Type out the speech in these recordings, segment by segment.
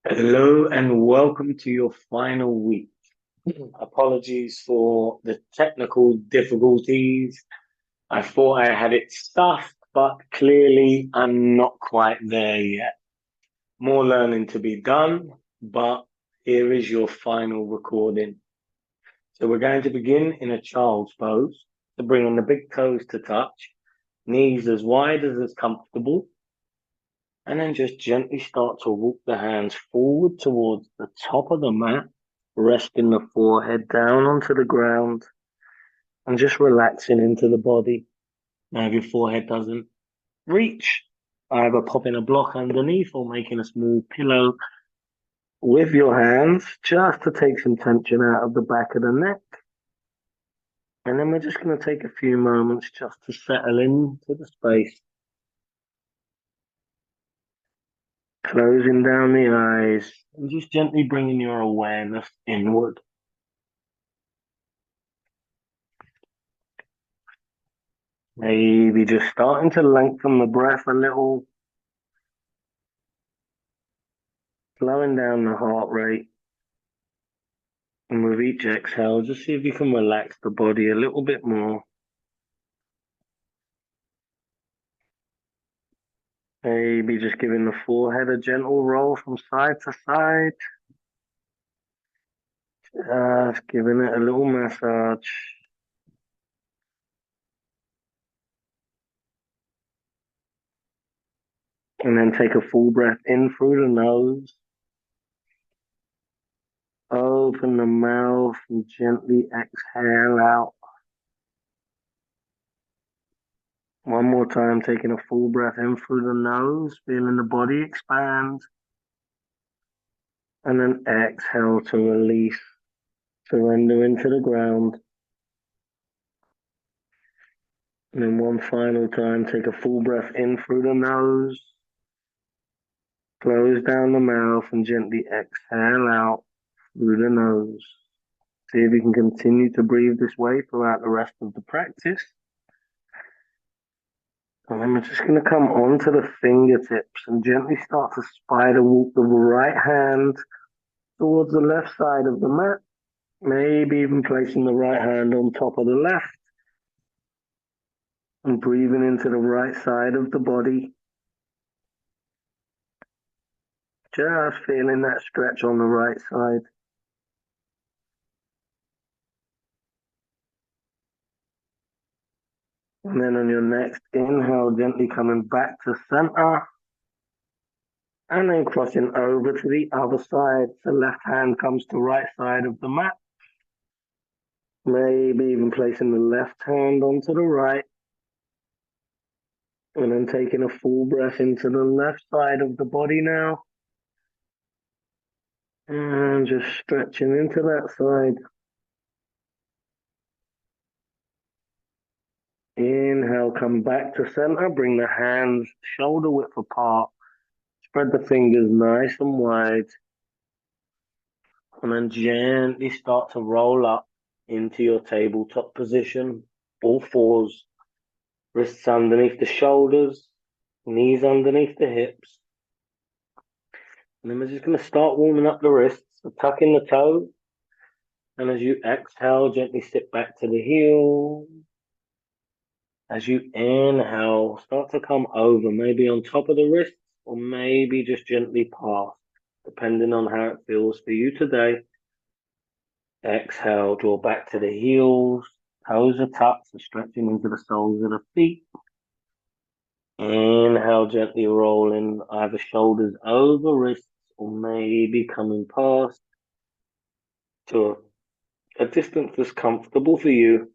Hello and welcome to your final week. Apologies for the technical difficulties. I thought I had it stuffed, but clearly I'm not quite there yet. More learning to be done, but here is your final recording. So we're going to begin in a child's pose, to bring the big toes to touch, knees as wide as is comfortable, and then just gently start to walk the hands forward towards the top of the mat, resting the forehead down onto the ground and just relaxing into the body. Now, if your forehead doesn't reach, either popping a block underneath or making a small pillow with your hands just to take some tension out of the back of the neck. And then we're just going to take a few moments just to settle into the space, closing down the eyes and just gently bringing your awareness inward. Maybe just starting to lengthen the breath a little, slowing down the heart rate. And with each exhale, just see if you can relax the body a little bit more. Maybe just giving the forehead a gentle roll from side to side. Just giving it a little massage. And then take a full breath in through the nose. Open the mouth and gently exhale out. One more time, taking a full breath in through the nose, feeling the body expand. And then exhale to release, surrender into the ground. And then one final time, take a full breath in through the nose, close down the mouth and gently exhale out through the nose. See if you can continue to breathe this way throughout the rest of the practice. And then we're just going to come onto the fingertips and gently start to spider walk the right hand towards the left side of the mat. Maybe even placing the right hand on top of the left and breathing into the right side of the body. Just feeling that stretch on the right side. And then on your next inhale, gently coming back to center. And then crossing over to the other side. The left hand comes to right side of the mat. Maybe even placing the left hand onto the right. And then taking a full breath into the left side of the body now. And just stretching into that side. Inhale, come back to center. Bring the hands shoulder width apart. Spread the fingers nice and wide. And then gently start to roll up into your tabletop position. All fours. Wrists underneath the shoulders. Knees underneath the hips. And then we're just going to start warming up the wrists. So tuck in the toes. And as you exhale, gently sit back to the heel. As you inhale, start to come over, maybe on top of the wrists, or maybe just gently past, depending on how it feels for you today. Exhale, draw back to the heels, toes are tucked, so stretching into the soles of the feet. Inhale, gently rolling either shoulders over wrists, or maybe coming past to a distance that's comfortable for you.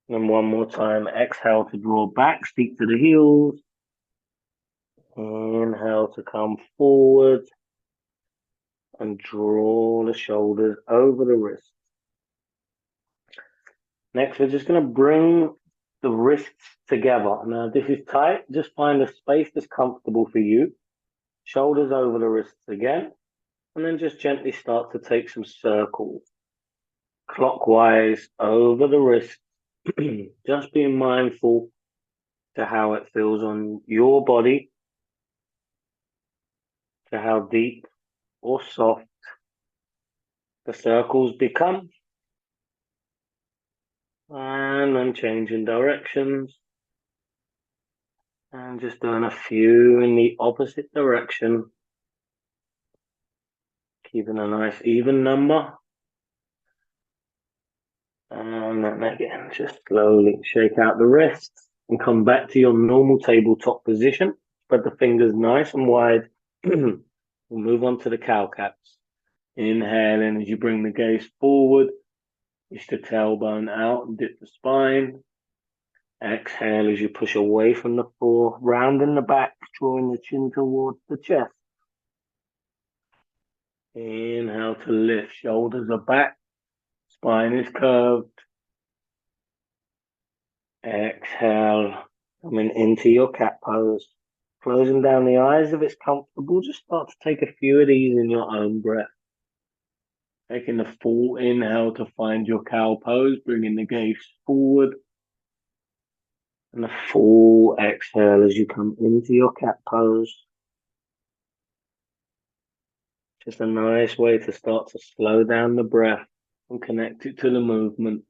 And one more time, exhale to draw back, stick to the heels. Inhale to come forward and draw the shoulders over the wrists. Next, we're just going to bring the wrists together. Now, this is tight. Just find a space that's comfortable for you. Shoulders over the wrists again. And then just gently start to take some circles clockwise over the wrists. Just being mindful to how it feels on your body. to how deep or soft the circles become, and then changing directions and just doing a few in the opposite direction, keeping a nice even number. And then again, just slowly shake out the wrists and come back to your normal tabletop position. Spread the fingers nice and wide. We'll move on to the cow caps. Inhale in as you bring the gaze forward. Push the tailbone out and dip the spine. Exhale as you push away from the floor, rounding the back, drawing the chin towards the chest. Inhale to lift, shoulders are back, spine is curved. Exhale, coming into your cat pose. Closing down the eyes if it's comfortable, just start to take a few of these in your own breath. Taking the full inhale to find your cow pose, bringing the gaze forward. And a full exhale as you come into your cat pose. Just a nice way to start to slow down the breath and connect it to the movement.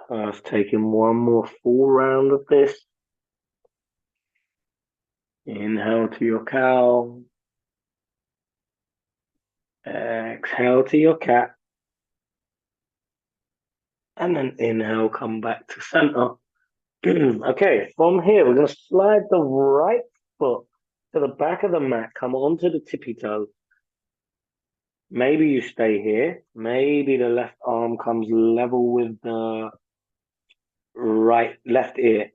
Just taking one more full round of this. Inhale to your cow. Exhale to your cat. And then inhale, come back to center. Okay, from here, we're going to slide the right foot to the back of the mat, come onto the tippy toe. Maybe you stay here. Maybe the left arm comes level with the left ear.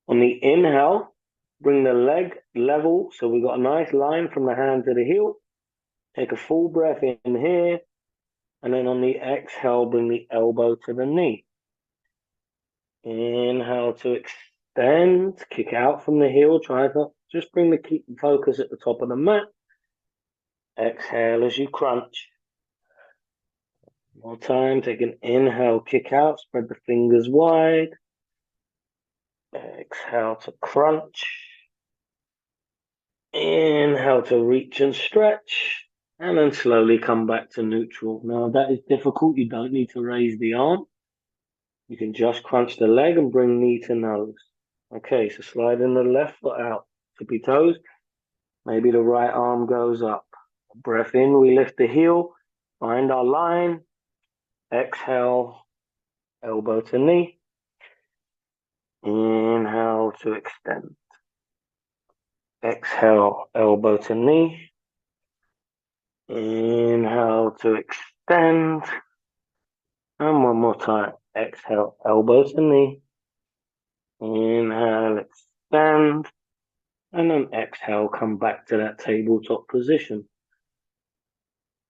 On the inhale, bring the leg level. So we've got a nice line from the hand to the heel. Take a full breath in here. And then on the exhale, bring the elbow to the knee. Inhale to extend, kick out from the heel, try to just keep the focus at the top of the mat. Exhale as you crunch. One more time, take an inhale, kick out, spread the fingers wide. Exhale to crunch. Inhale to reach and stretch. And then slowly come back to neutral. Now, if that is difficult, you don't need to raise the arm. You can just crunch the leg and bring knee to nose. Okay, so sliding the left foot out, tippy toes. Maybe the right arm goes up. Breath in, we lift the heel, find our line. Exhale, elbow to knee. Inhale to extend. Exhale, elbow to knee. Inhale to extend. And one more time. Exhale, elbow to knee. Inhale, extend. And then exhale, come back to that tabletop position.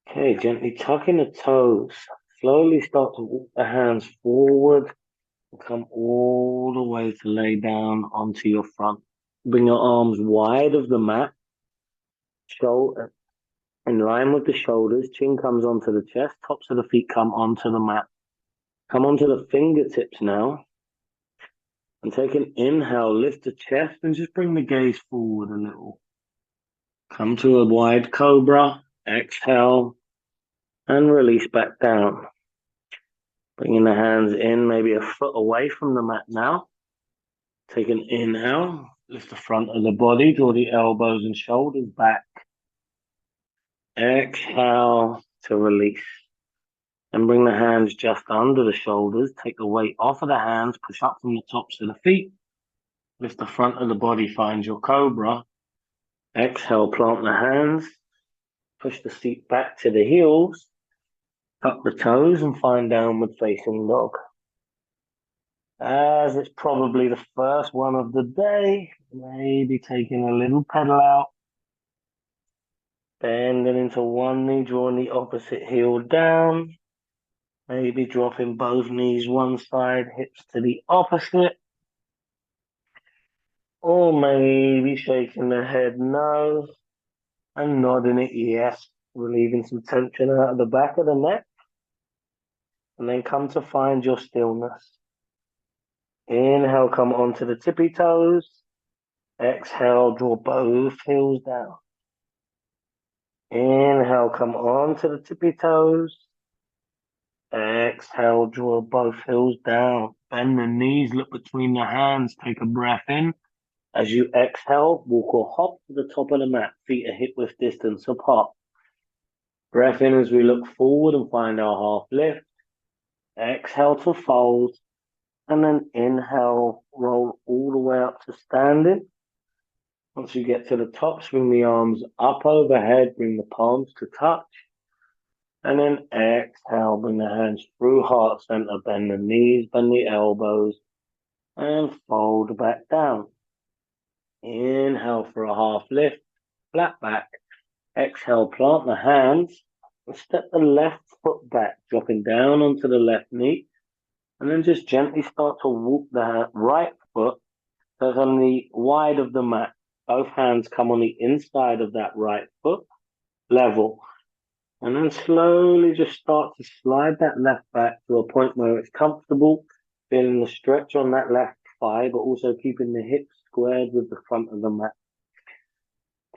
Okay, gently tucking the toes. Slowly start to walk the hands forward and come all the way to lay down onto your front. Bring your arms wide of the mat. Shoulder in line with the shoulders. Chin comes onto the chest. Tops of the feet come onto the mat. Come onto the fingertips now. And take an inhale, lift the chest and just bring the gaze forward a little. Come to a wide cobra. Exhale and release back down. Bringing the hands in, maybe a foot away from the mat now. Take an inhale, lift the front of the body, draw the elbows and shoulders back. Exhale to release. And bring the hands just under the shoulders. Take the weight off of the hands, push up from the tops of the feet. Lift the front of the body, find your cobra. Exhale, plant the hands. Push the seat back to the heels. Tuck the toes and find downward facing dog. As it's probably the first one of the day, maybe taking a little pedal out. Bending into one knee, drawing the opposite heel down. Maybe dropping both knees one side, hips to the opposite. Or maybe shaking the head no and nodding it yes, relieving some tension out of the back of the neck. And then come to find your stillness. Inhale, come onto the tippy toes. Exhale, draw both heels down. Inhale, come onto the tippy toes. Exhale, draw both heels down. Bend the knees, look between the hands. Take a breath in. As you exhale, walk or hop to the top of the mat. Feet are hip width distance apart. Breath in as we look forward and find our half lift. Exhale to fold. And then inhale, roll all the way up to standing. Once you get to the top, swing the arms up overhead, bring the palms to touch. And then exhale, bring the hands through heart center, bend the knees, bend the elbows, and fold back down. Inhale for a half lift, flat back. Exhale, plant the hands and step the left foot back, dropping down onto the left knee. And then just gently start to walk the right foot so it's on the wide of the mat. Both hands come on the inside of that right foot, level. And then slowly just start to slide that left back to a point where it's comfortable, feeling the stretch on that left thigh, but also keeping the hips squared with the front of the mat.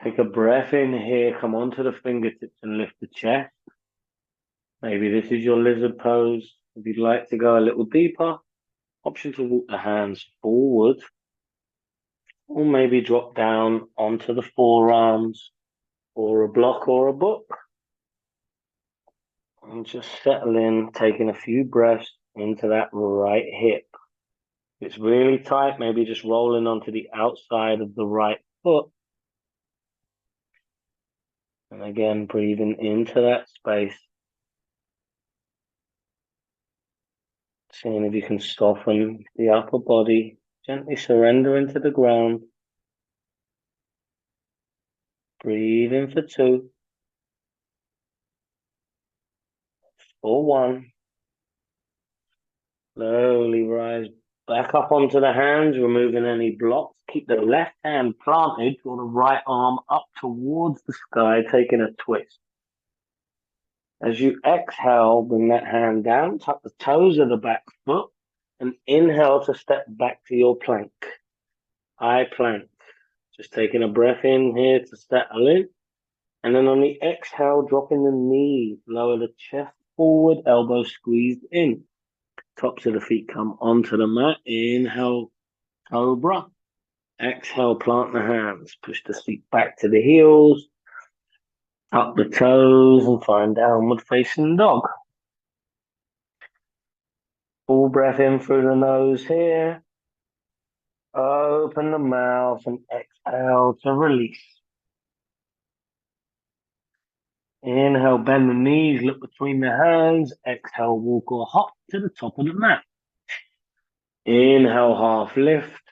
Take a breath in here, come onto the fingertips and lift the chest. Maybe this is your lizard pose. If you'd like to go a little deeper, option to walk the hands forward, or maybe drop down onto the forearms, or a block or a book. And just settle in, taking a few breaths into that right hip. If it's really tight, maybe just rolling onto the outside of the right foot. And again, breathing into that space. Seeing if you can soften the upper body, gently surrender into the ground. Breathe in for 2. For 1. Slowly rise back up onto the hands, removing any blocks. Keep the left hand planted or the right arm up towards the sky, taking a twist. As you exhale, bring that hand down, tuck the toes of the back foot, and inhale to step back to your plank. High plank. Just taking a breath in here to settle in. And then on the exhale, dropping the knees, lower the chest forward, elbows squeezed in. Tops of the feet come onto the mat. Inhale, cobra. Exhale, plant the hands. Push the feet back to the heels. Tuck the toes and find downward facing dog. Full breath in through the nose here. Open the mouth and exhale to release. Inhale, bend the knees, look between the hands. Exhale, walk or hop to the top of the mat. Inhale, half lift.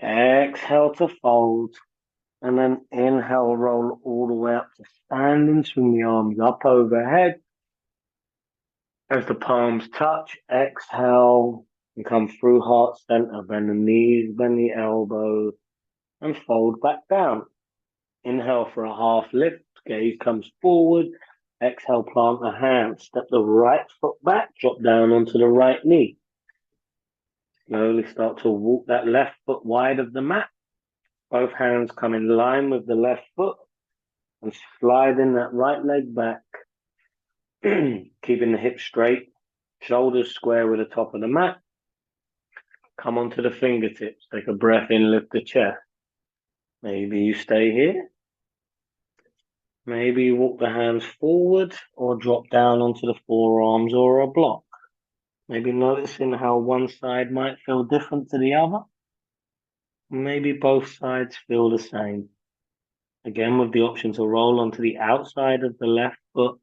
Exhale to fold. And then inhale, roll all the way up to standing. Swing the arms up overhead. As the palms touch, exhale and come through heart center. Bend the knees, bend the elbows, and fold back down. Inhale for a half lift. Gaze comes forward. Exhale, plant the hands. Step the right foot back. Drop down onto the right knee. Slowly start to walk that left foot wide of the mat. Both hands come in line with the left foot and sliding that right leg back. Keeping the hips straight, shoulders square with the top of the mat. Come onto the fingertips. Take a breath in, lift the chest. Maybe you stay here. Maybe you walk the hands forward or drop down onto the forearms or a block. Maybe noticing how one side might feel different to the other. Maybe both sides feel the same. Again, with the option to roll onto the outside of the left foot.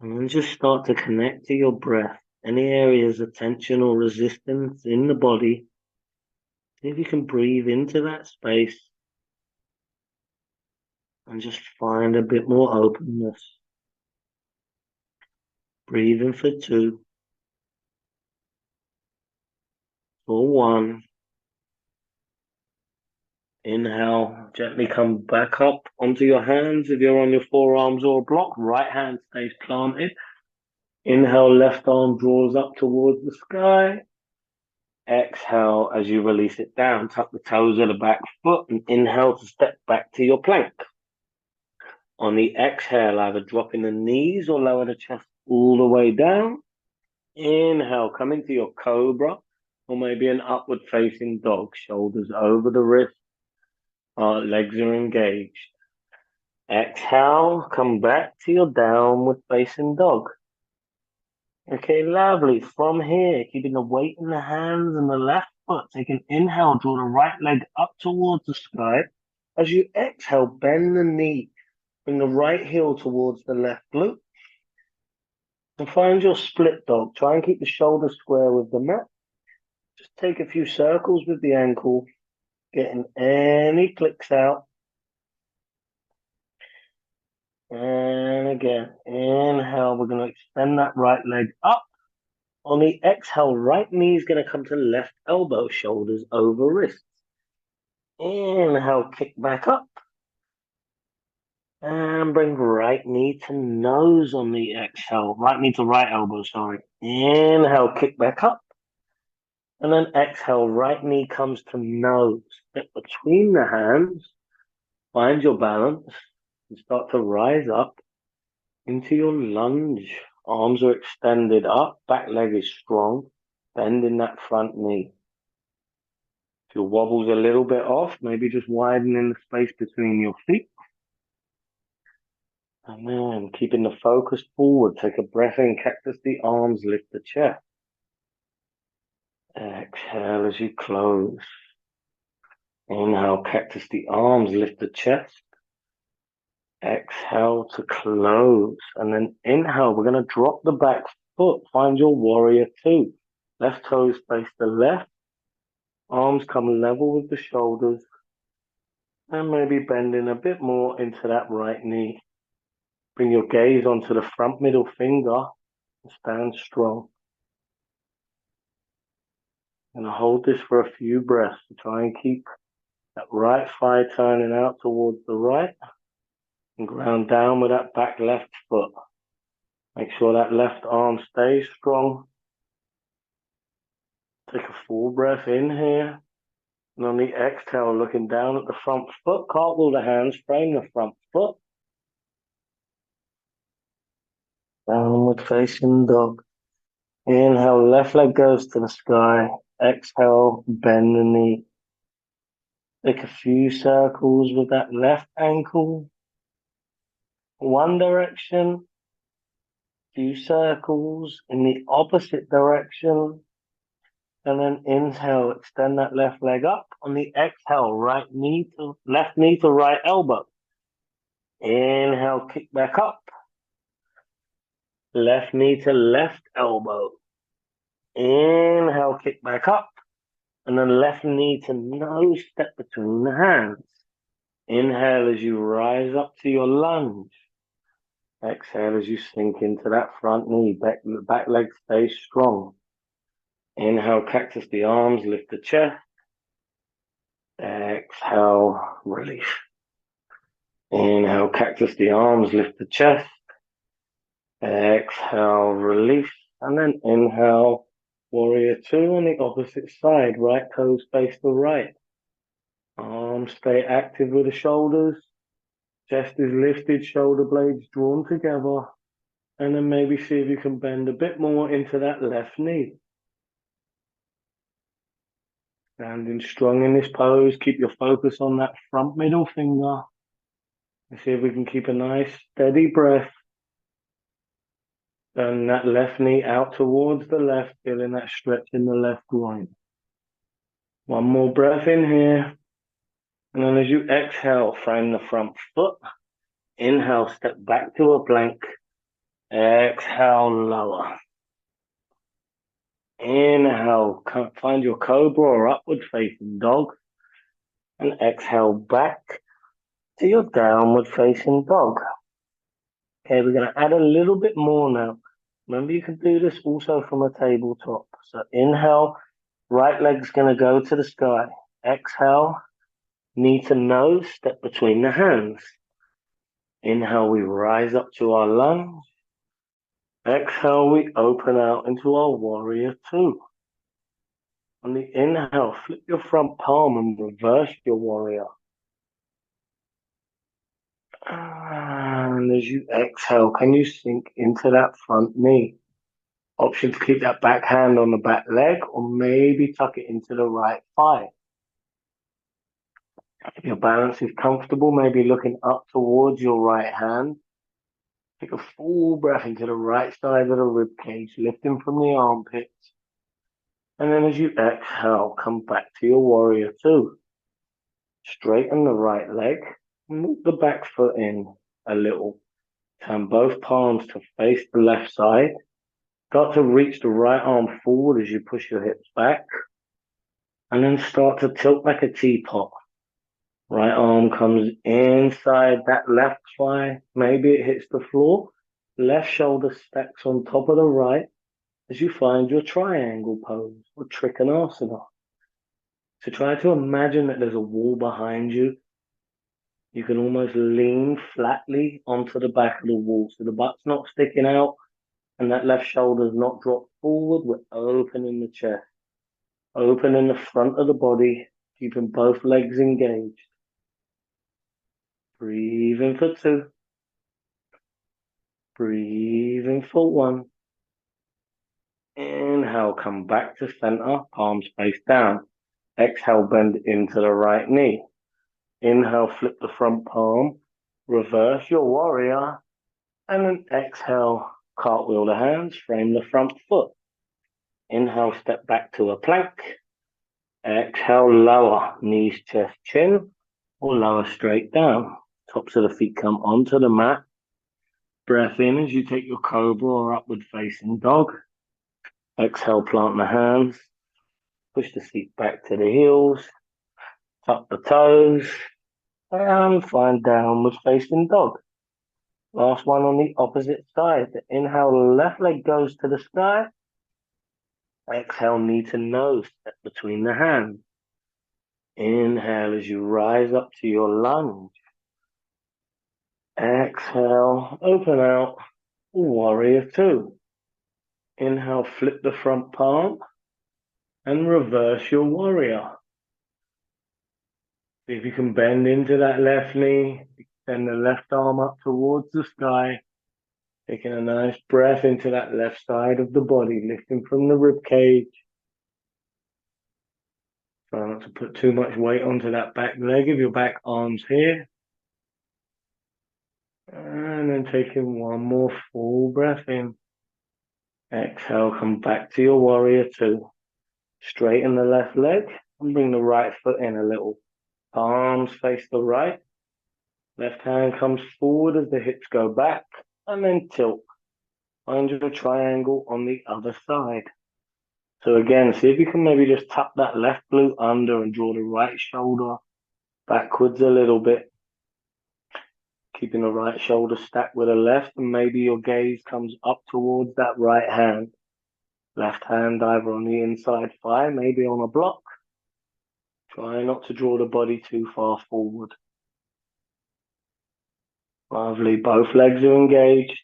And then just start to connect to your breath. Any areas of tension or resistance in the body. See if you can breathe into that space. And just find a bit more openness. Breathe in for 2. For 1. Inhale, gently come back up onto your hands. If you're on your forearms or block, right hand stays planted. Inhale, left arm draws up towards the sky. Exhale as you release it down. Tuck the toes of the back foot and inhale to step back to your plank. On the exhale, either drop in the knees or lower the chest all the way down. Inhale, come into your cobra or maybe an upward facing dog. Shoulders over the wrist, legs are engaged. Exhale, come back to your downward facing dog. Okay, lovely. From here, keeping the weight in the hands and the left foot. Take an inhale, draw the right leg up towards the sky. As you exhale, bend the knee. Bring the right heel towards the left glute. And find your split dog. Try and keep the shoulders square with the mat. Just take a few circles with the ankle, getting any clicks out. And again, inhale, we're going to extend that right leg up. On the exhale, right knee is going to come to left elbow, shoulders over wrists. Inhale, kick back up. And bring right knee to nose on the exhale. Right knee to right elbow, sorry. Inhale, kick back up. And then exhale, right knee comes to nose. Step between the hands. Find your balance. And start to rise up into your lunge. Arms are extended up. Back leg is strong. Bending that front knee. If your wobble's a little bit off, maybe just widening the space between your feet. And then keeping the focus forward, take a breath in, cactus the arms, lift the chest. Exhale as you close. Inhale, cactus the arms, lift the chest. Exhale to close. And then inhale, we're going to drop the back foot. Find your warrior two. Left toes face the left. Arms come level with the shoulders. And maybe bending a bit more into that right knee. Bring your gaze onto the front middle finger and stand strong. And hold this for a few breaths to try and keep that right thigh turning out towards the right and ground down with that back left foot. Make sure that left arm stays strong. Take a full breath in here. And on the exhale, looking down at the front foot, cartwheel the hands, frame the front foot. Downward facing dog. Inhale, left leg goes to the sky. Exhale, bend the knee. Take a few circles with that left ankle. One direction. Few circles in the opposite direction. And then inhale, extend that left leg up. On the exhale, left knee to right elbow. Inhale, kick back up. Left knee to left elbow. Inhale, kick back up. And then left knee to nose, step between the hands. Inhale as you rise up to your lunge. Exhale as you sink into that front knee. Back leg stays strong. Inhale, cactus the arms, lift the chest. Exhale, release. Inhale, cactus the arms, lift the chest. Exhale, release. And then inhale, warrior two on the opposite side. Right toes face the right. Arms stay active with the shoulders. Chest is lifted, shoulder blades drawn together. And then maybe see if you can bend a bit more into that left knee. Standing strong in this pose. Keep your focus on that front middle finger. And see if we can keep a nice steady breath. Turn that left knee out towards the left, feeling that stretch in the left groin. One more breath in here. And then as you exhale, frame the front foot. Inhale, step back to a plank. Exhale, lower. Inhale, find your cobra or upward facing dog. And exhale back to your downward facing dog. Okay, we're going to add a little bit more now. Remember, you can do this also from a tabletop. So inhale, right leg's going to go to the sky. Exhale, knee to nose, step between the hands. Inhale, we rise up to our lunge. Exhale, we open out into our warrior two. On the inhale, flip your front palm and reverse your warrior. And as you exhale, can you sink into that front knee? Option to keep that back hand on the back leg or maybe tuck it into the right thigh. If your balance is comfortable, maybe looking up towards your right hand. Take a full breath into the right side of the rib cage, lifting from the armpits. And then as you exhale, come back to your warrior two. Straighten the right leg, move the back foot in a little. Turn both palms to face the left side. Start to reach the right arm forward as you push your hips back. And then start to tilt like a teapot. Right arm comes inside that left thigh. Maybe it hits the floor. Left shoulder stacks on top of the right as you find your triangle pose or trikonasana. So try to imagine that there's a wall behind you. You can almost lean flatly onto the back of the wall so the butt's not sticking out and that left shoulder's not dropped forward. We're opening the chest, opening the front of the body, keeping both legs engaged. Breathe in for two. Breathe in for one. Inhale, come back to center, palms face down. Exhale, bend into the right knee. Inhale, flip the front palm, reverse your warrior, and then exhale, cartwheel the hands, frame the front foot. Inhale, step back to a plank. Exhale, lower, knees, chest, chin, or lower straight down. Tops of the feet come onto the mat. Breath in as you take your cobra or upward facing dog. Exhale, plant the hands. Push the feet back to the heels. Tuck the toes. And find downward facing dog. Last one on the opposite side. The inhale, left leg goes to the sky. Exhale, knee to nose, step between the hands. Inhale as you rise up to your lunge. Exhale, open out, warrior two. Inhale, flip the front palm and reverse your warrior. See if you can bend into that left knee, extend the left arm up towards the sky, taking a nice breath into that left side of the body, lifting from the rib cage. Try not to put too much weight onto that back leg of your back arms here. And then taking one more full breath in. Exhale, come back to your warrior two. Straighten the left leg and bring the right foot in a little. Palms face the right. Left hand comes forward as the hips go back and then tilt. Find your triangle on the other side. So again, see if you can maybe just tuck that left glute under and draw the right shoulder backwards a little bit. Keeping the right shoulder stacked with the left, and maybe your gaze comes up towards that right hand. Left hand either on the inside thigh, maybe on a block. Try not to draw the body too far forward. Lovely, both legs are engaged.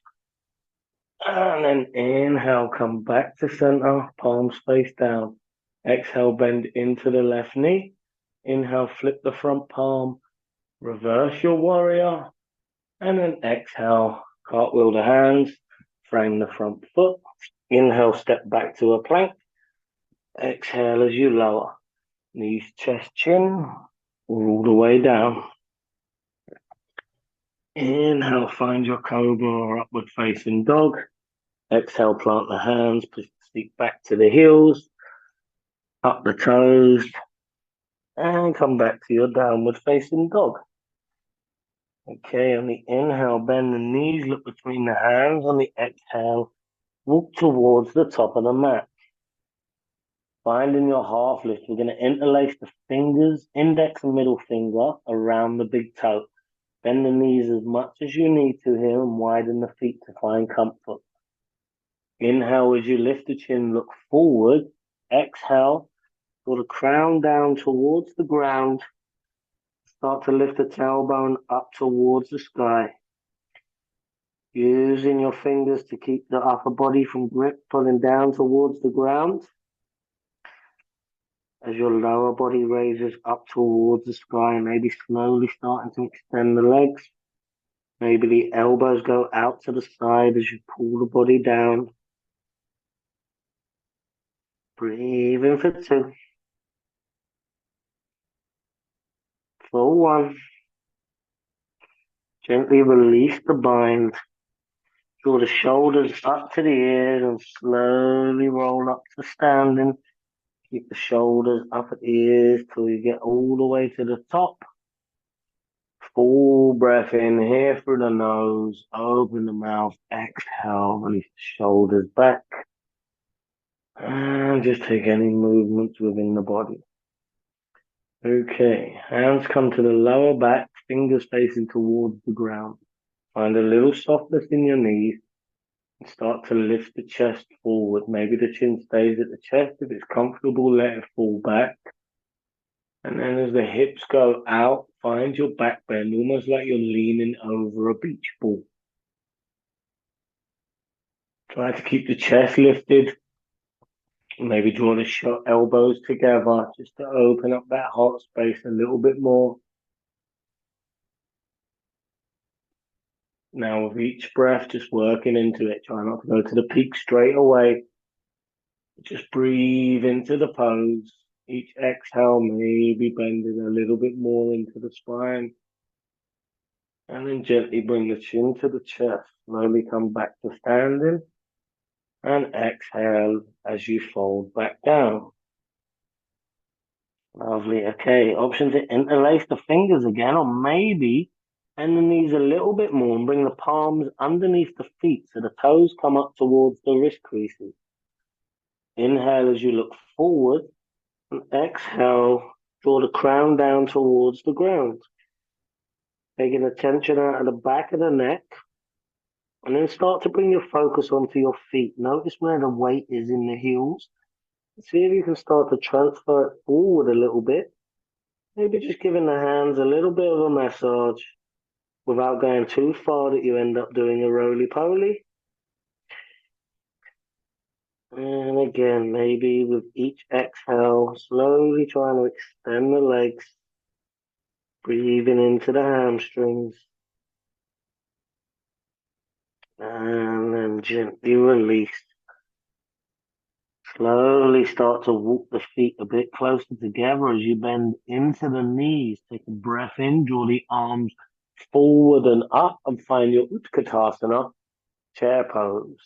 And then inhale, come back to center, palms face down. Exhale, bend into the left knee. Inhale, flip the front palm, reverse your warrior. And then exhale, cartwheel the hands, frame the front foot. Inhale, step back to a plank. Exhale as you lower. Knees, chest, chin, all the way down. Inhale, find your cobra or upward facing dog. Exhale, plant the hands, push the feet back to the heels, up the toes, and come back to your downward facing dog. Okay, on the inhale, bend the knees, look between the hands. On the exhale, walk towards the top of the mat. Finding your half lift, we're going to interlace the fingers, index and middle finger around the big toe. Bend the knees as much as you need to here and widen the feet to find comfort. Inhale as you lift the chin, look forward. Exhale, draw the crown down towards the ground. Start to lift the tailbone up towards the sky. Using your fingers to keep the upper body from grip, pulling down towards the ground. As your lower body raises up towards the sky, maybe slowly starting to extend the legs. Maybe the elbows go out to the side as you pull the body down. Breathe in for 2. For 1. Gently release the bind. Draw the shoulders up to the ears and slowly roll up to standing. Keep the shoulders up at the ears till you get all the way to the top. Full breath in here through the nose. Open the mouth. Exhale. Release the shoulders back. And just take any movements within the body. Okay, hands come to the lower back, fingers facing towards the ground. Find a little softness in your knees and start to lift the chest forward. Maybe the chin stays at the chest. If it's comfortable, let it fall back. And then as the hips go out, find your back bend, almost like you're leaning over a beach ball. Try to keep the chest lifted. Maybe draw the elbows together just to open up that heart space a little bit more. Now with each breath, just working into it. Try not to go to the peak straight away. Just breathe into the pose. Each exhale, maybe bending a little bit more into the spine. And then gently bring the chin to the chest. Slowly come back to standing. And exhale as you fold back down. Lovely. Okay, option to interlace the fingers again, or maybe bend the knees a little bit more and bring the palms underneath the feet so the toes come up towards the wrist creases. Inhale as you look forward, and exhale, draw the crown down towards the ground. Taking the tension out of the back of the neck, and then start to bring your focus onto your feet. Notice where the weight is in the heels. See if you can start to transfer it forward a little bit. Maybe just giving the hands a little bit of a massage without going too far that you end up doing a roly-poly. And again, maybe with each exhale, slowly trying to extend the legs, breathing into the hamstrings. And then gently release. Slowly start to walk the feet a bit closer together as you bend into the knees. Take a breath in, draw the arms forward and up, and find your Utkatasana chair pose.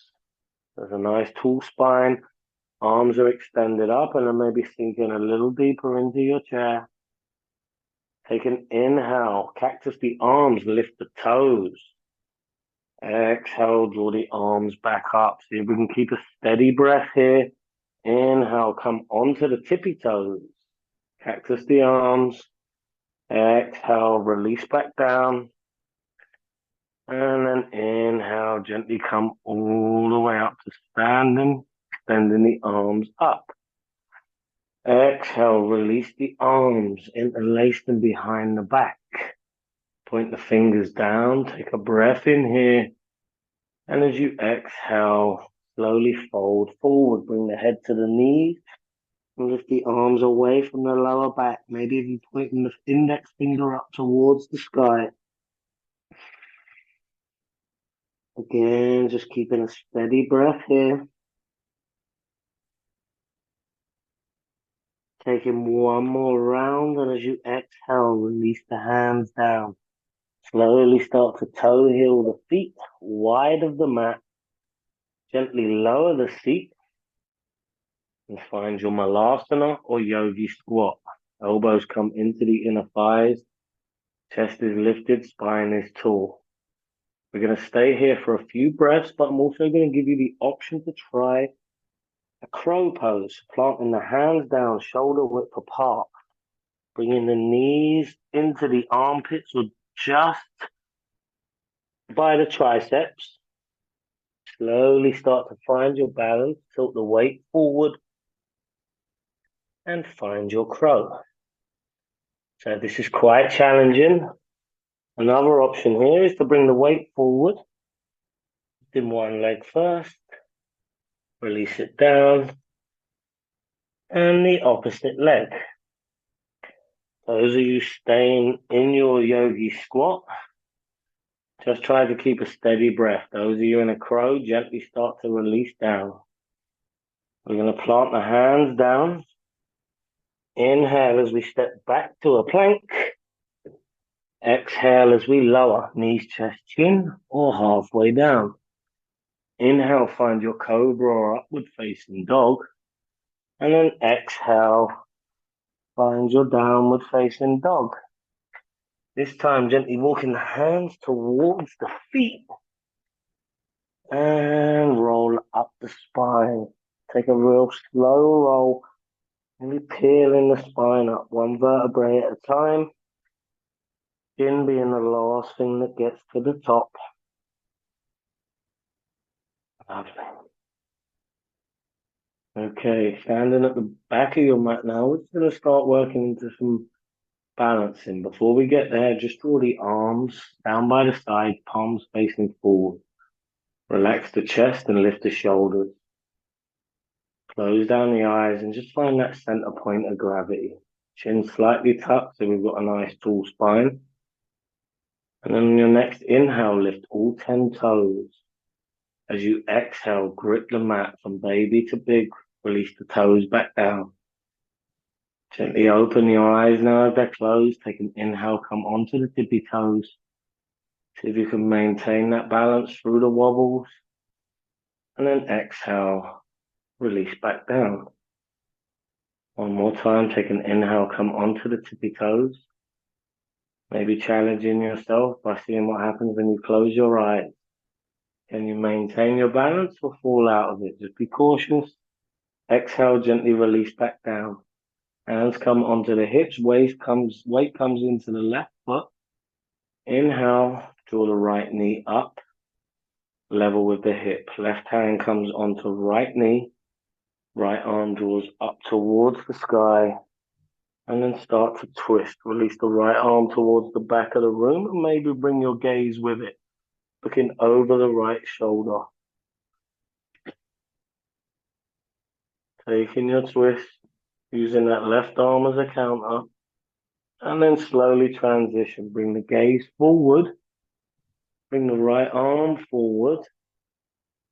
There's a nice tall spine, arms are extended up, and then maybe sinking a little deeper into your chair. Take an inhale, cactus the arms, lift the toes. Exhale, draw the arms back up. See if we can keep a steady breath here. Inhale, come onto the tippy toes. Cactus the arms. Exhale, release back down. And then inhale, gently come all the way up to standing, extending the arms up. Exhale, release the arms, interlace them behind the back. Point the fingers down, take a breath in here. And as you exhale, slowly fold forward, bring the head to the knees. And lift the arms away from the lower back. Maybe even pointing the index finger up towards the sky. Again, just keeping a steady breath here. Taking one more round, and as you exhale, release the hands down. Slowly start to toe heel the feet wide of the mat. Gently lower the seat and find your Malasana or Yogi squat. Elbows come into the inner thighs. Chest is lifted, spine is tall. We're going to stay here for a few breaths, but I'm also going to give you the option to try a crow pose, planting the hands down, shoulder width apart, bringing the knees into the armpits or just by the triceps. Slowly start to find your balance, tilt the weight forward, and find your crow. So this is quite challenging. Another option here is to bring the weight forward lifting one leg first, release it down, and the opposite leg. Those of you staying in your yogi squat, just try to keep a steady breath. Those of you in a crow, gently start to release down. We're going to plant the hands down. Inhale as we step back to a plank. Exhale as we lower, knees, chest, chin, or halfway down. Inhale, find your cobra or upward facing dog. And then exhale, find your downward facing dog. This time, gently walking the hands towards the feet. And roll up the spine. Take a real slow roll. Really peeling the spine up, one vertebrae at a time. Chin being the last thing that gets to the top. Lovely. Okay, standing at the back of your mat now, we're going to start working into some balancing. Before we get there, just draw the arms down by the side, palms facing forward. Relax the chest and lift the shoulders. Close down the eyes and just find that center point of gravity. Chin slightly tucked so we've got a nice tall spine. And then on your next inhale, lift all 10 toes. As you exhale, grip the mat from baby to big. Release the toes back down. Gently open your eyes now if they're closed. Take an inhale, come onto the tippy toes. See if you can maintain that balance through the wobbles. And then exhale, release back down. One more time, take an inhale, come onto the tippy toes. Maybe challenging yourself by seeing what happens when you close your eyes. Can you maintain your balance or fall out of it? Just be cautious. Exhale, gently release back down. Hands come onto the hips, weight comes into the left foot. Inhale, draw the right knee up, level with the hip. Left hand comes onto right knee, right arm draws up towards the sky, and then start to twist. Release the right arm towards the back of the room, and maybe bring your gaze with it, looking over the right shoulder. Taking your twist, using that left arm as a counter, and then slowly transition. Bring the gaze forward, bring the right arm forward,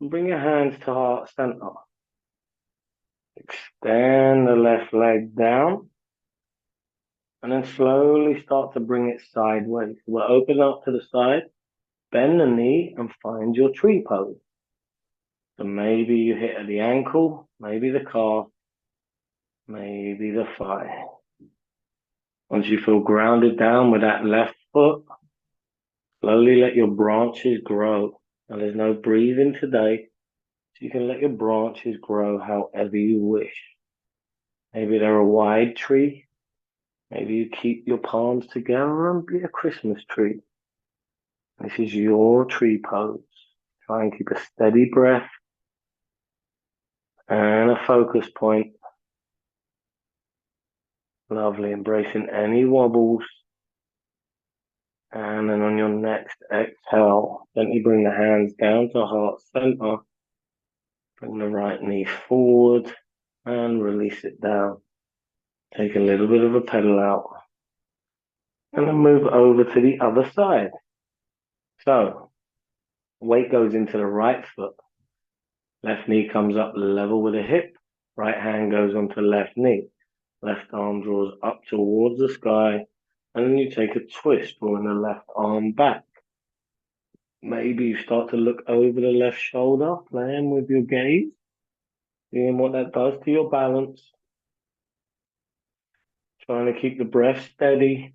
and bring your hands to heart center. Extend the left leg down, and then slowly start to bring it sideways. We'll open up to the side, bend the knee, and find your tree pose. So maybe you hit at the ankle, maybe the calf, maybe the thigh. Once you feel grounded down with that left foot, slowly let your branches grow. Now there's no breathing today, so you can let your branches grow however you wish. Maybe they're a wide tree. Maybe you keep your palms together and be a Christmas tree. This is your tree pose. Try and keep a steady breath and a focus point. Lovely, embracing any wobbles. And then on your next exhale, gently bring the hands down to heart center. Bring the right knee forward and release it down. Take a little bit of a pedal out. And then move over to the other side. So, weight goes into the right foot. Left knee comes up level with the hip. Right hand goes onto left knee. Left arm draws up towards the sky. And then you take a twist, drawing the left arm back. Maybe you start to look over the left shoulder, playing with your gaze, seeing what that does to your balance. Trying to keep the breath steady.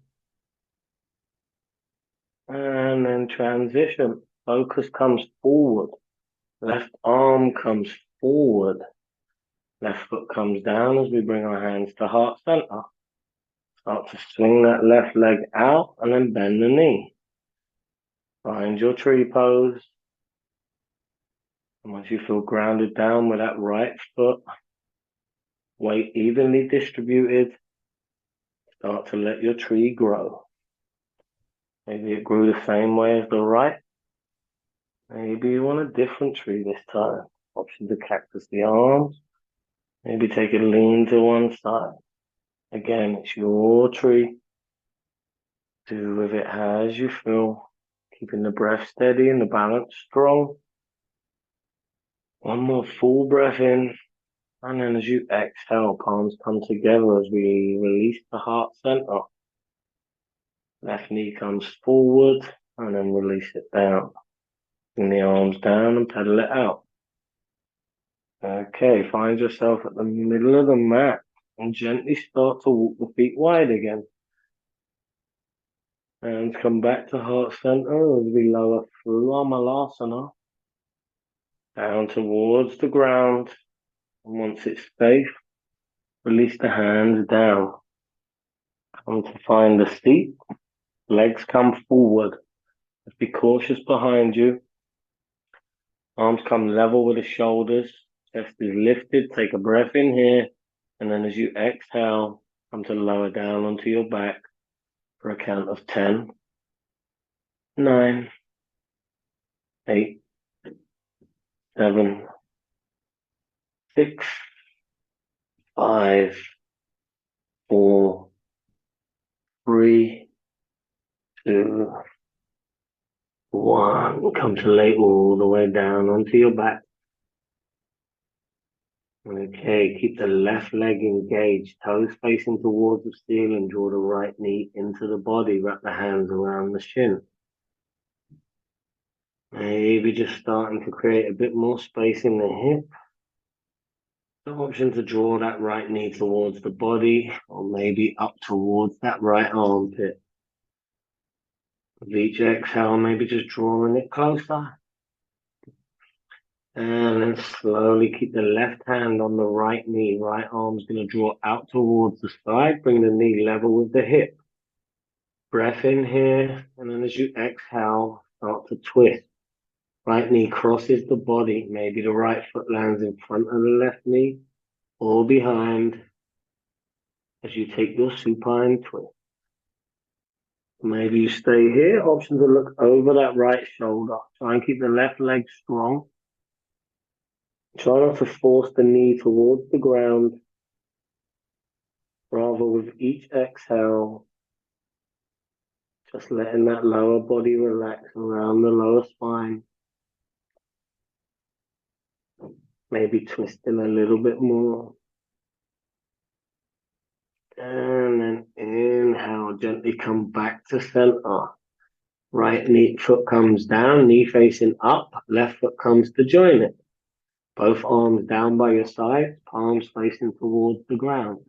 And then transition. Focus comes forward. Left arm comes forward. Left foot comes down as we bring our hands to heart center. Start to swing that left leg out and then bend the knee. Find your tree pose. And once you feel grounded down with that right foot, weight evenly distributed, start to let your tree grow. Maybe it grew the same way as the right. Maybe you want a different tree this time. Option to cactus the arms. Maybe take a lean to one side. Again, it's your tree. Do with it as you feel. Keeping the breath steady and the balance strong. One more full breath in. And then as you exhale, palms come together as we release the heart center. Left knee comes forward and then release it down. Bring the arms down and pedal it out. Okay, find yourself at the middle of the mat and gently start to walk the feet wide again. And come back to heart center as we lower through our malasana down towards the ground. And once it's safe, release the hands down. Come to find the seat. Legs come forward. Just be cautious behind you. Arms come level with the shoulders. Chest is lifted. Take a breath in here. And then as you exhale, come to lower down onto your back for a count of 10, 9, 8, 7, 6, 5, 4, 3, 2, 1. Come to lay all the way down onto your back. Okay, keep the left leg engaged, toes facing towards the ceiling. Draw the right knee into the body. Wrap the hands around the shin. Maybe just starting to create a bit more space in the hip. The option to draw that right knee towards the body, or maybe up towards that right armpit. With each exhale, maybe just drawing it closer. And then slowly keep the left hand on the right knee. Right arm's going to draw out towards the side. Bring the knee level with the hip. Breath in here. And then as you exhale, start to twist. Right knee crosses the body. Maybe the right foot lands in front of the left knee or behind as you take your supine twist. Maybe you stay here. Option to look over that right shoulder. Try and keep the left leg strong. Try not to force the knee towards the ground. Rather, with each exhale, just letting that lower body relax around the lower spine. Maybe twisting a little bit more. And then inhale, gently come back to center. Right knee foot comes down, knee facing up, left foot comes to join it. Both arms down by your sides, palms facing towards the ground.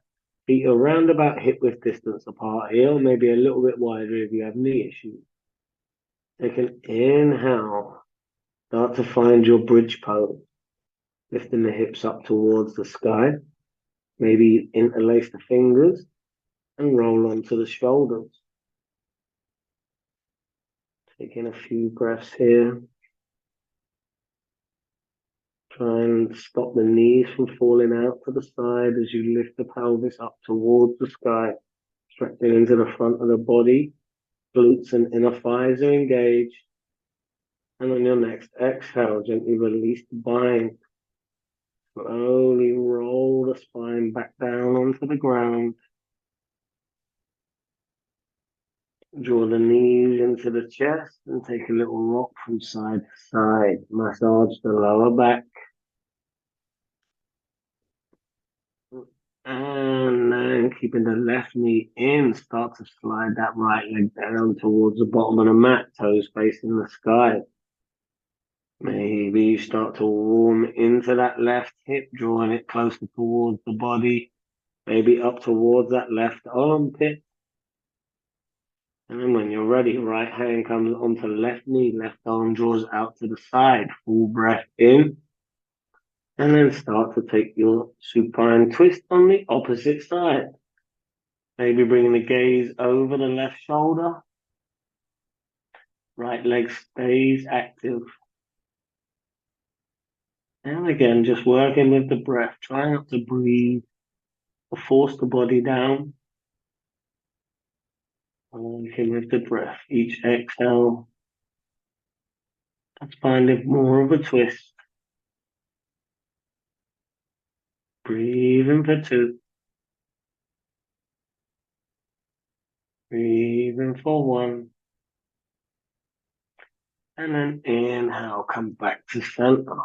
Feet around about hip width distance apart here, or maybe a little bit wider if you have knee issues. Take an inhale. Start to find your bridge pose. Lifting the hips up towards the sky. Maybe interlace the fingers and roll onto the shoulders. Taking a few breaths here. Try and stop the knees from falling out to the side as you lift the pelvis up towards the sky. Stretching into the front of the body. Glutes and inner thighs are engaged. And on your next exhale, gently release the bind. Slowly roll the spine back down onto the ground. Draw the knees into the chest and take a little rock from side to side. Massage the lower back. And then keeping the left knee in, start to slide that right leg down towards the bottom of the mat, toes facing the sky. Maybe you start to warm into that left hip, drawing it closer towards the body. Maybe up towards that left armpit. And then when you're ready, right hand comes onto left knee, left arm draws out to the side. Full breath in. And then start to take your supine twist on the opposite side. Maybe bringing the gaze over the left shoulder. Right leg stays active. And again, just working with the breath. Try not to breathe or force the body down. Working with the breath. Each exhale, Let's find it more of a twist. Breathing for two. Breathing for one. And then inhale, come back to center.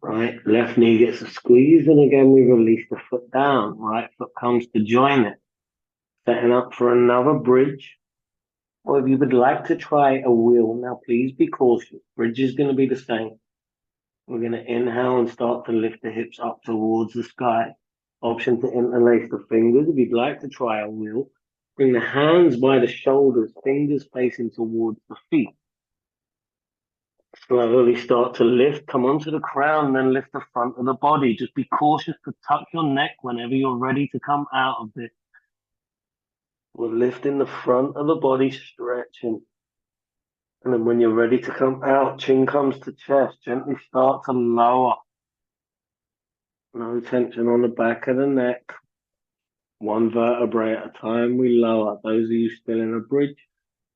Right, left knee gets a squeeze, and again we release the foot down. Right foot comes to join it. Setting up for another bridge. Or if you would like to try a wheel, now please be cautious. Bridge is going to be the same. We're going to inhale and start to lift the hips up towards the sky. Option to interlace the fingers. If you'd like to try a wheel, bring the hands by the shoulders, fingers facing towards the feet. Slowly start to lift, come onto the crown, then lift the front of the body. Just be cautious to tuck your neck whenever you're ready to come out of this. We're lifting the front of the body, stretching. And then when you're ready to come out, chin comes to chest, gently start to lower. No tension on the back of the neck. One vertebrae at a time, we lower. Those of you still in a bridge,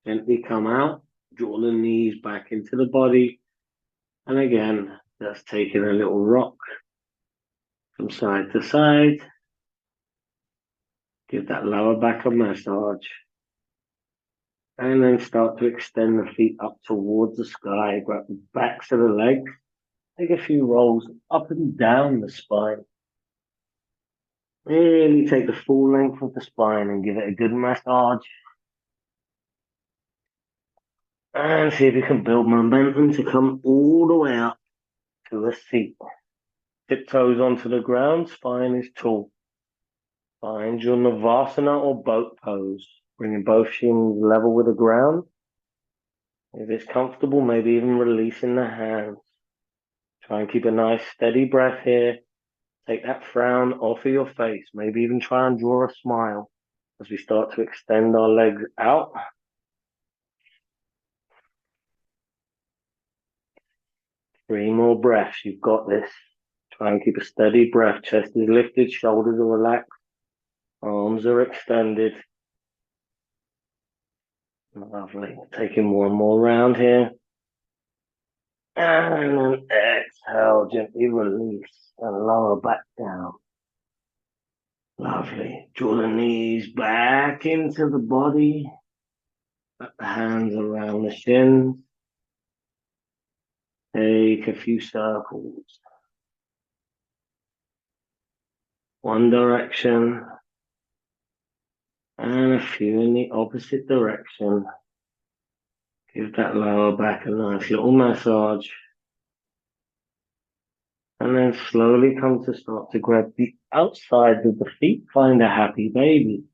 gently come out, draw the knees back into the body. And again, just taking a little rock from side to side. Give that lower back a massage. And then start to extend the feet up towards the sky. Grab the backs of the legs. Take a few rolls up and down the spine. Really take the full length of the spine and give it a good massage. And see if you can build momentum to come all the way up to a seat. Tiptoes onto the ground, spine is tall. Find your Navasana or boat pose, bringing both shins level with the ground. If it's comfortable, maybe even releasing the hands. Try and keep a nice steady breath here. Take that frown off of your face. Maybe even try and draw a smile as we start to extend our legs out. Three more breaths. You've got this. Try and keep a steady breath. Chest is lifted, shoulders are relaxed, arms are extended. Lovely. Taking one more round here. And then exhale, gently release and lower back down. Lovely. Draw the knees back into the body. Put the hands around the shins. Take a few circles. One direction. And a few in the opposite direction. Give that lower back a nice little massage. And then slowly come to start to grab the outsides of the feet. Find a happy baby.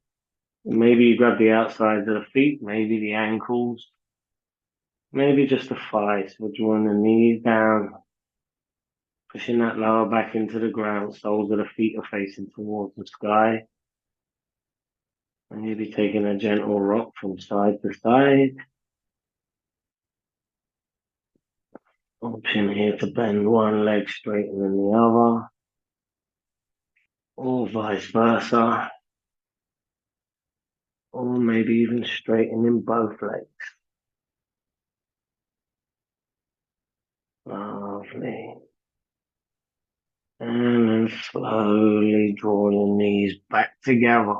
Maybe you grab the outsides of the feet, maybe the ankles, maybe just the thighs. We're drawing the knees down, pushing that lower back into the ground. Soles of the feet are facing towards the sky. And you'll be taking a gentle rock from side to side. Option here to bend one leg straighter than the other, or vice versa, or maybe even straightening both legs. Lovely. And then slowly draw your knees back together.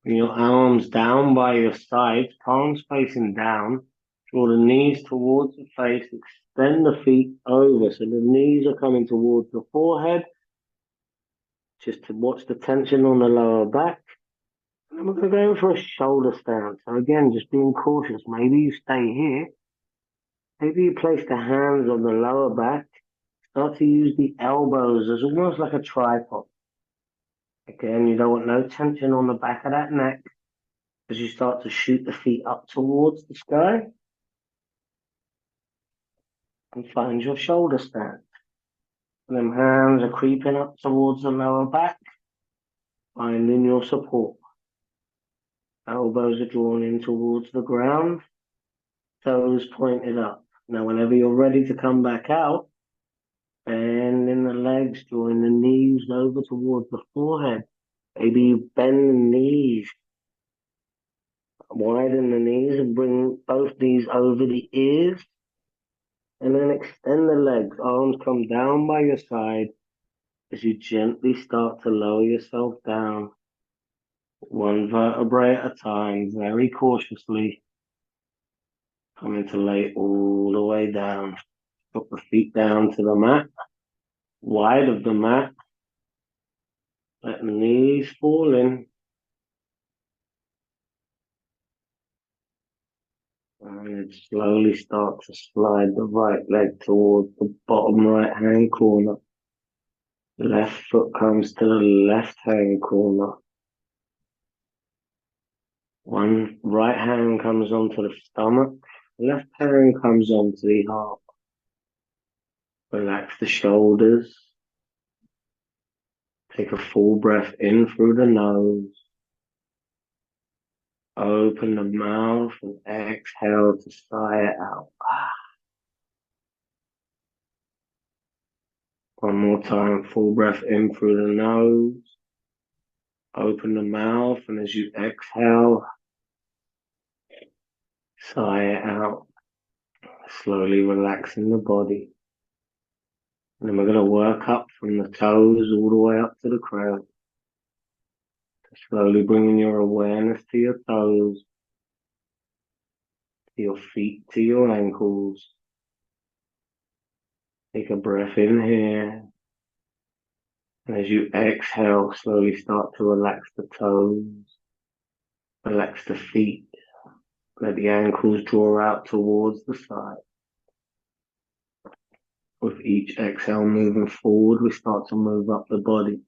Bring your arms down by your sides, palms facing down. Draw the knees towards the face, extend the feet over so the knees are coming towards the forehead. Just to watch the tension on the lower back. And then we're going for a shoulder stance. So again, just being cautious. Maybe you stay here. Maybe you place the hands on the lower back. Start to use the elbows as almost like a tripod. Again, you don't want no tension on the back of that neck as you start to shoot the feet up towards the sky. And find your shoulder stance. And then hands are creeping up towards the lower back, finding your support. Elbows are drawn in towards the ground, toes pointed up. Now, whenever you're ready to come back out, bending the legs, drawing the knees over towards the forehead. Maybe you bend the knees, widen the knees and bring both knees over the ears. And then extend the legs, arms come down by your side as you gently start to lower yourself down, one vertebrae at a time, very cautiously, coming to lay all the way down. Put the feet down to the mat, wide of the mat, let the knees fall in, and then slowly start to slide the right leg towards the bottom right hand corner. Left foot comes to the left hand corner. One right hand comes onto the stomach, left hand comes onto the heart. Relax the shoulders. Take a full breath in through the nose. Open the mouth and exhale to sigh it out. One more time, full breath in through the nose. Open the mouth, and as you exhale, sigh it out. Slowly relaxing the body. And then we're going to work up from the toes all the way up to the crown. Slowly bringing your awareness to your toes, to your feet, to your ankles. Take a breath in here. And as you exhale, slowly start to relax the toes, relax the feet. Let the ankles draw out towards the side. With each exhale moving forward, we start to move up the body.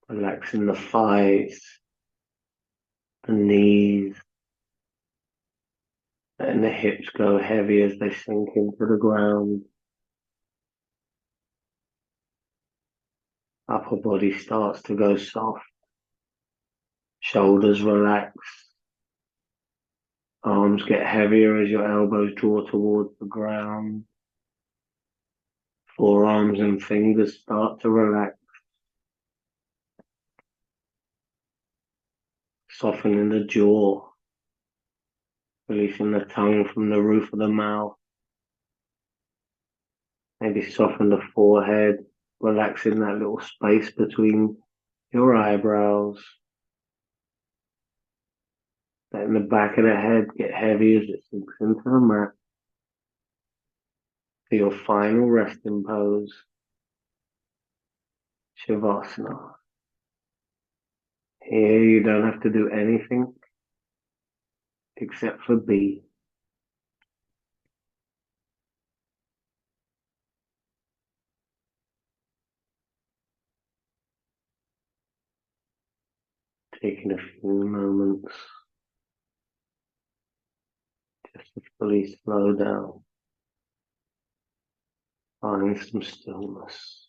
Relaxing the thighs, the knees, letting the hips go heavy as they sink into the ground. Upper body starts to go soft. Shoulders relax. Arms get heavier as your elbows draw towards the ground. Forearms and fingers start to relax. Softening the jaw. Releasing the tongue from the roof of the mouth. Maybe soften the forehead. Relaxing that little space between your eyebrows. Letting the back of the head get heavy as it sinks into the mat. For your final resting pose, Shavasana. Here you don't have to do anything except for be. Taking a few moments just to fully slow down. Find some stillness.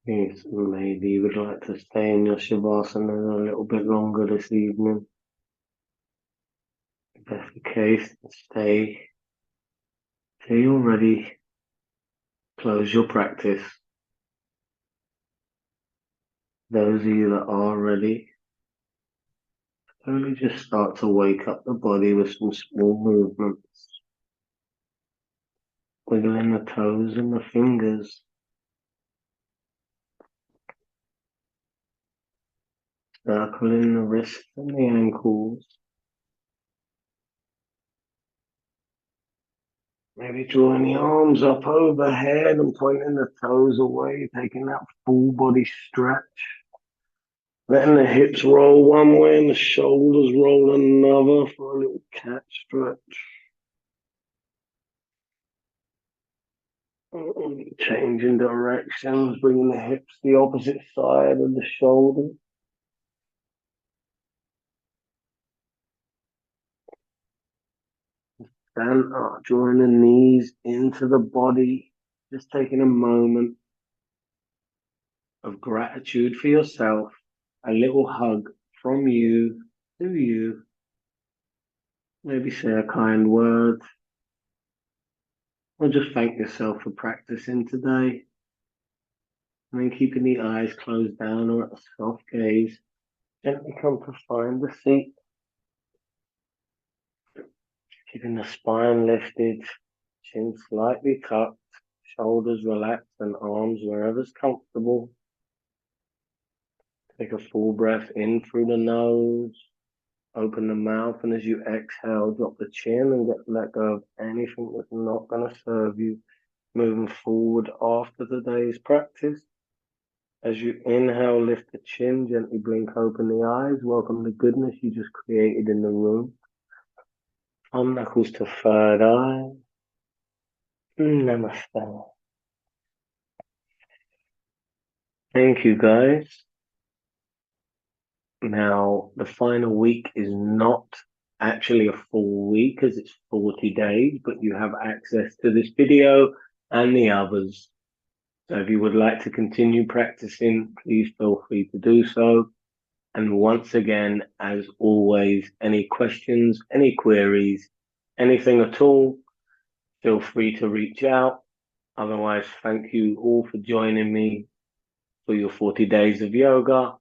Yes, maybe you would like to stay in your Shavasana a little bit longer this evening. If that's the case, stay till you're ready. Close your practice. Those of you that are ready, slowly just start to wake up the body with some small movements. Wiggling the toes and the fingers. Circling the wrists and the ankles. Maybe drawing the arms up overhead and pointing the toes away, taking that full body stretch. Letting the hips roll one way and the shoulders roll another for a little cat stretch. Changing directions, bringing the hips the opposite side of the shoulder. Stand up, drawing the knees into the body. Just taking a moment of gratitude for yourself. A little hug from you to you. Maybe say a kind word. Or just thank yourself for practicing today. And then keeping the eyes closed down or at a soft gaze, gently come to find the seat. Keeping the spine lifted, chin slightly tucked, shoulders relaxed and arms wherever's comfortable. Take a full breath in through the nose. Open the mouth, and as you exhale, drop the chin and let go of anything that's not going to serve you. Moving forward after today's practice. As you inhale, lift the chin, gently blink open the eyes. Welcome the goodness you just created in the room. Palm knuckles to third eye. Namaste. Thank you, guys. Now, the final week is not actually a full week as it's 40 days, but you have access to this video and the others. So if you would like to continue practicing, please feel free to do so. And once again, as always, any questions, any queries, anything at all, feel free to reach out. Otherwise, thank you all for joining me for your 40 days of yoga.